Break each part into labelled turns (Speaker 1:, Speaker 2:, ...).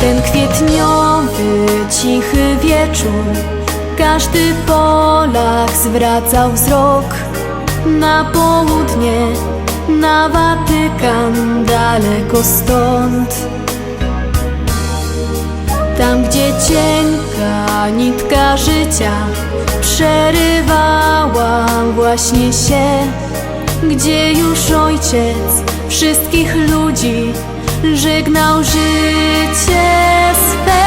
Speaker 1: Ten kwietniowy, cichy wieczór każdy Polak zwracał wzrok na południe, na Watykan daleko stąd. Tam, gdzie cienka nitka życia przerywała właśnie się, gdzie już ojciec wszystkich ludzi żegnał życie swe.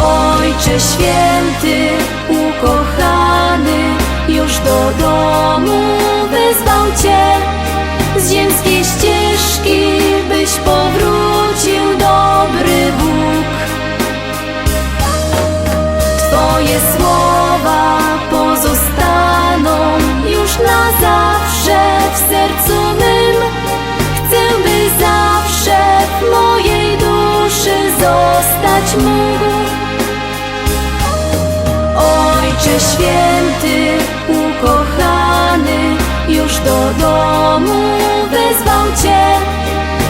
Speaker 1: Ojcze święty, ukochany, już do domu wezwał Cię z ziemskiej ścieżki, byś powrócił, dobry Bóg. Twoje słowa pozostaną już na zawsze w sercu mym. Chcę, by zawsze w mojej duszy zostać mógł. Ojcze święty, ukochany, już do domu wezwał Cię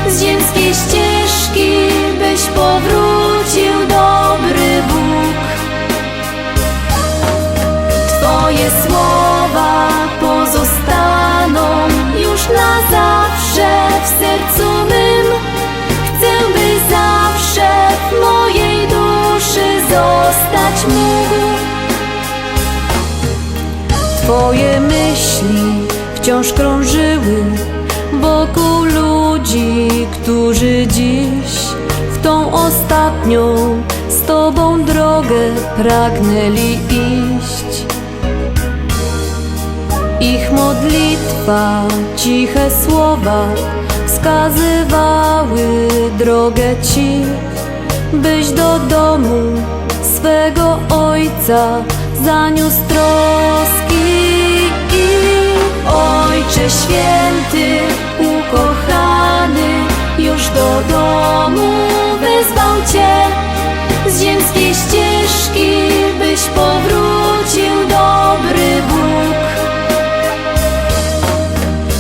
Speaker 1: z ziemskiej ścieżki, byś powrócił, dobry Bóg. Twoje słowa pozostaną już na zawsze w sercu mym. Chcę, by zawsze w mojej duszy zostać mógł. Twoje myśli wciąż krążyły wokół ludzi, którzy dziś w tą ostatnią z Tobą drogę pragnęli iść. Ich modlitwa, ciche słowa wskazywały drogę Ci, byś do domu swego Ojca zaniósł troski. Ojcze święty, ukochany, już do domu wezwał Cię z ziemskiej ścieżki, byś powrócił, dobry Bóg.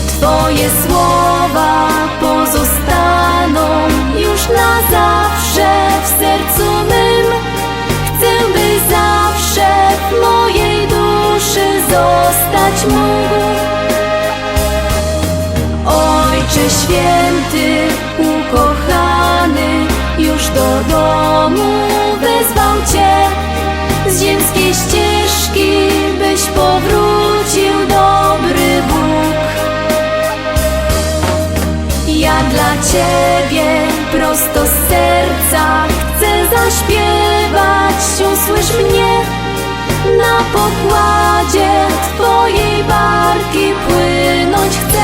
Speaker 1: Twoje słowa pozostaną już na zawsze w sercu mym. Chcę, by zawsze w mojej duszy zostać mógł. Ojcze święty, ukochany, już do domu wezwał Cię z ziemskiej ścieżki, byś powrócił, dobry Bóg. Ja dla Ciebie prosto z serca chcę zaśpiewać, usłysz mnie. Na pokładzie Twojej barki płynąć chcę.